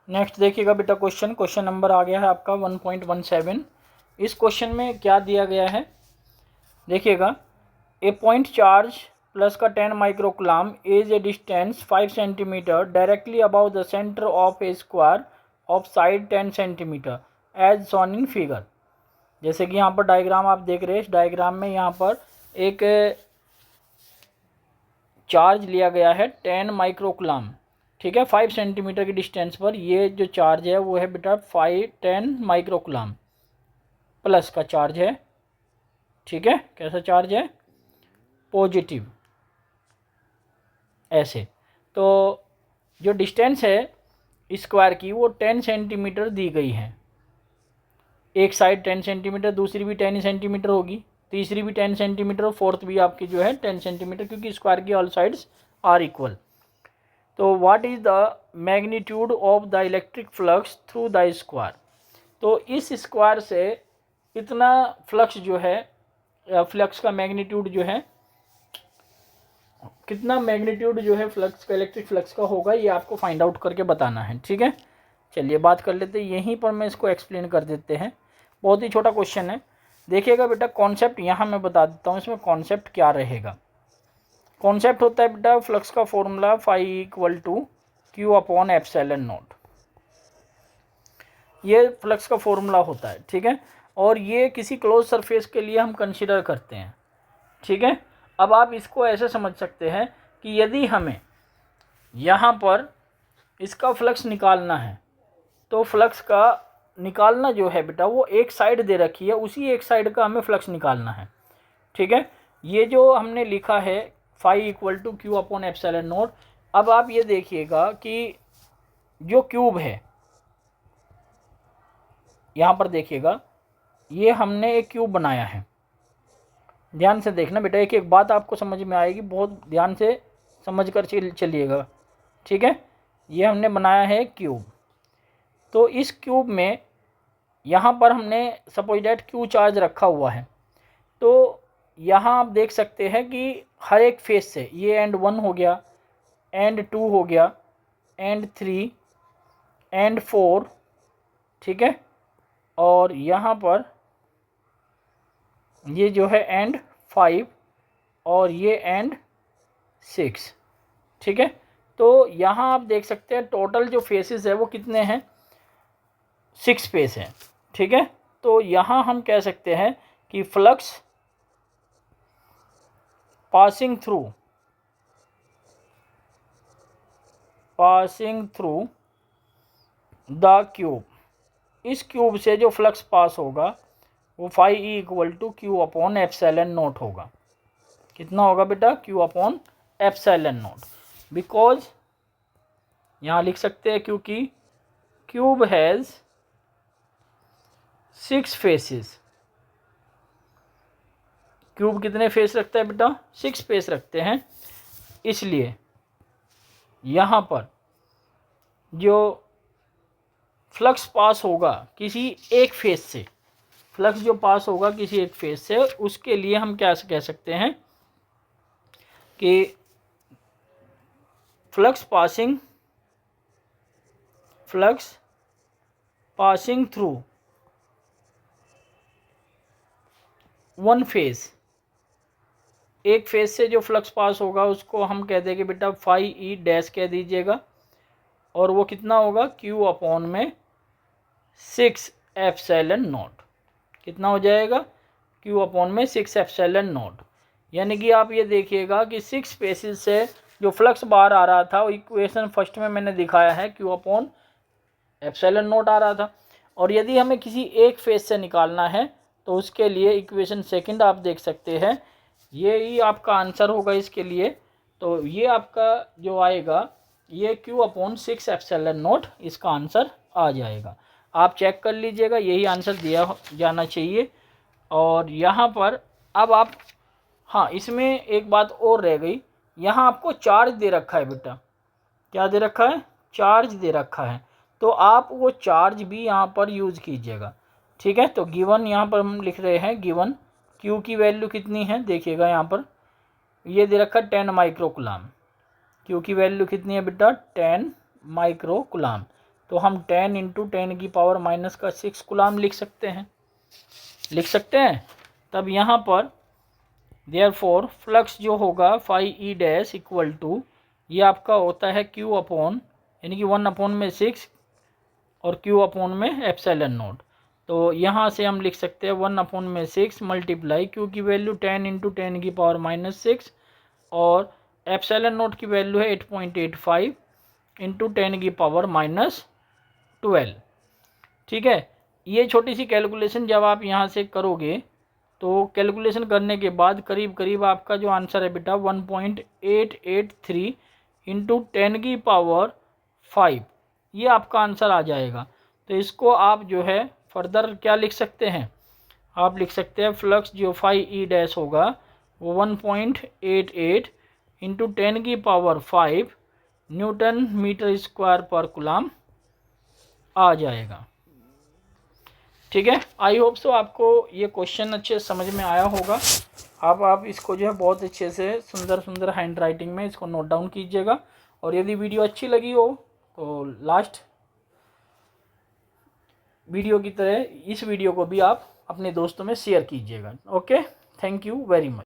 Next देखिएगा बेटा question number आ गया है आपका 1.17। इस क्वेश्चन में क्या दिया गया है देखिएगा, ए पॉइंट चार्ज प्लस का 10 microcoulomb is a distance 5 centimetre directly above the centre of a square of side 10 centimetre as shown in figure. जैसे कि यहाँ पर डायग्राम आप देख रहे हैं, इस डायग्राम में यहाँ पर एक चार्ज लिया गया है 10 माइक्रोकुलाम, ठीक है, 5 सेंटीमीटर की डिस्टेंस पर। ये जो चार्ज है वो है बेटा 10 माइक्रोकुलाम प्लस का चार्ज है, ठीक है। कैसा चार्ज है? पॉजिटिव, ऐसे। तो जो डिस्टेंस है स्क्वायर की वो 10 सेंटीमीटर दी गई है। एक साइड 10 सेंटीमीटर, दूसरी भी 10 सेंटीमीटर होगी, तीसरी भी 10 सेंटीमीटर और फोर्थ भी आपकी जो है 10 सेंटीमीटर, क्योंकि स्क्वायर की ऑल साइड्स आर इक्वल। तो what is the magnitude of the electric flux through the square. तो इस स्क्वायर से इतना फ्लक्स जो है, फ्लक्स का मैग्नीट्यूड जो है, कितना मैग्नीट्यूड जो है फ्लक्स का, इलेक्ट्रिक फ्लक्स का होगा, ये आपको फाइंड आउट करके बताना है, ठीक है। चलिए बात कर लेते हैं, यहीं पर मैं इसको एक्सप्लेन कर देते हैं। बहुत ही छोटा क्वेश्चन है, देखिएगा बेटा। कॉन्सेप्ट यहाँ मैं बता देता हूँ, इसमें कॉन्सेप्ट क्या रहेगा। कॉन्सेप्ट होता है बेटा फ्लक्स का formula phi equal to Q upon epsilon nought, ये फ्लक्स का फॉर्मूला होता है, ठीक है। और ये किसी क्लोज सरफेस के लिए हम कंसीडर करते हैं, ठीक है। अब आप इसको ऐसे समझ सकते हैं कि यदि हमें यहाँ पर इसका फ्लक्स निकालना है, तो फ्लक्स का निकालना जो है बेटा वो एक साइड दे रखी है, उसी एक साइड का हमें फ्लक्स निकालना है, ठीक है। ये जो हमने लिखा है phi equal to Q upon epsilon nought. अब आप ये देखिएगा कि जो क्यूब है, यहाँ पर देखिएगा, ये हमने एक क्यूब बनाया है। ध्यान से देखना बेटा, एक एक बात आपको समझ में आएगी, बहुत ध्यान से समझ कर चलिएगा, ठीक है। ये हमने बनाया है क्यूब। तो इस क्यूब में यहाँ पर हमने सपोज डैट क्यू चार्ज रखा हुआ है। तो यहाँ आप देख सकते हैं कि हर एक फेस से ये एंड 1 हो गया, एंड 2 हो गया, एंड 3, एंड 4, ठीक है। और यहाँ पर ये जो है एंड 5 और ये एंड 6, ठीक है। तो यहाँ आप देख सकते हैं टोटल जो फेसेस है वो कितने हैं, 6 फेस हैं, ठीक है। तो यहाँ हम कह सकते हैं कि flux passing through the cube, इस क्यूब से जो फ्लक्स पास होगा वो phi E equal to Q upon epsilon not होगा। कितना होगा बेटा? Q upon epsilon not. Because यहाँ लिख सकते हैं क्योंकि क्यूब हैज़ 6 फेसेस। क्यूब कितने फेस रखता है बेटा? 6 फेस रखते हैं। इसलिए यहाँ पर जो फ्लक्स पास होगा किसी एक फेस से, फ्लक्स जो पास होगा किसी एक फेस से, उसके लिए हम क्या कह सकते हैं कि flux passing through one face, एक फेस से जो फ्लक्स पास होगा उसको हम कह देंगे बेटा फाई ई डैश कह दीजिएगा। और वो कितना होगा? क्यू अपॉन में 6 एप्सिलॉन नॉट। कितना हो जाएगा? क्यू अपॉन में 6 एप्सिलॉन नॉट। यानी कि आप ये देखिएगा कि 6 फेसेस से जो फ्लक्स बाहर आ रहा था, वो इक्वेशन फर्स्ट में मैंने दिखाया है क्यू अपॉन एप्सिलॉन नॉट आ रहा था। और यदि हमें किसी एक फेस से निकालना है तो उसके लिए इक्वेशन सेकंड आप देख सकते हैं, ये ही आपका आंसर होगा इसके लिए। तो ये आपका जो आएगा ये क्यू अपॉन 6 एप्सिलॉन नॉट, इसका आंसर आ जाएगा। आप चेक कर लीजिएगा, यही आंसर दिया जाना चाहिए। और यहाँ पर अब आप, हाँ इसमें एक बात और रह गई, यहाँ आपको चार्ज दे रखा है बेटा। क्या दे रखा है? चार्ज दे रखा है। तो आप वो चार्ज भी यहाँ पर यूज़ कीजिएगा, ठीक है। तो गिवन यहाँ पर हम लिख रहे हैं, गिवन क्यू की वैल्यू कितनी है देखिएगा, यहाँ पर ये दे रखा है 10 माइक्रोकुलाम। क्यू की वैल्यू कितनी है बेटा? 10 माइक्रोकुलाम। तो हम 10 इंटू 10⁻⁻6 कूलाम लिख सकते हैं। तब यहाँ पर देयरफॉर फ्लक्स जो होगा phi E dash equal to, ये आपका होता है Q अपॉन, यानी कि 1/6 और Q अपॉन में एप्सिलॉन नॉट। तो यहाँ से हम लिख सकते हैं 1/6 मल्टीप्लाई Q की वैल्यू 10 इंटू 10⁻⁻6 और एप्सिलॉन नॉट की वैल्यू है 8.85 इंटू 10⁻12। ठीक है, ये छोटी सी कैलकुलेशन जब आप यहाँ से करोगे तो कैलकुलेशन करने के बाद करीब करीब आपका जो आंसर है बेटा 1.883 इंटू 10⁵, ये आपका आंसर आ जाएगा। तो इसको आप जो है फर्दर क्या लिख सकते हैं, आप लिख सकते हैं फ्लक्स जो फाई ई डैश होगा वो 1.88 इंटू 10⁵ न्यूटन मीटर स्क्वायर पर कूलाम आ जाएगा। ठीक है, आई होप सो आपको ये क्वेश्चन अच्छे समझ में आया होगा। अब आप इसको जो है बहुत अच्छे से सुंदर हैंड राइटिंग में इसको नोट डाउन कीजिएगा। और यदि वीडियो अच्छी लगी हो तो लास्ट वीडियो की तरह इस वीडियो को भी आप अपने दोस्तों में शेयर कीजिएगा। Okay, thank you very much.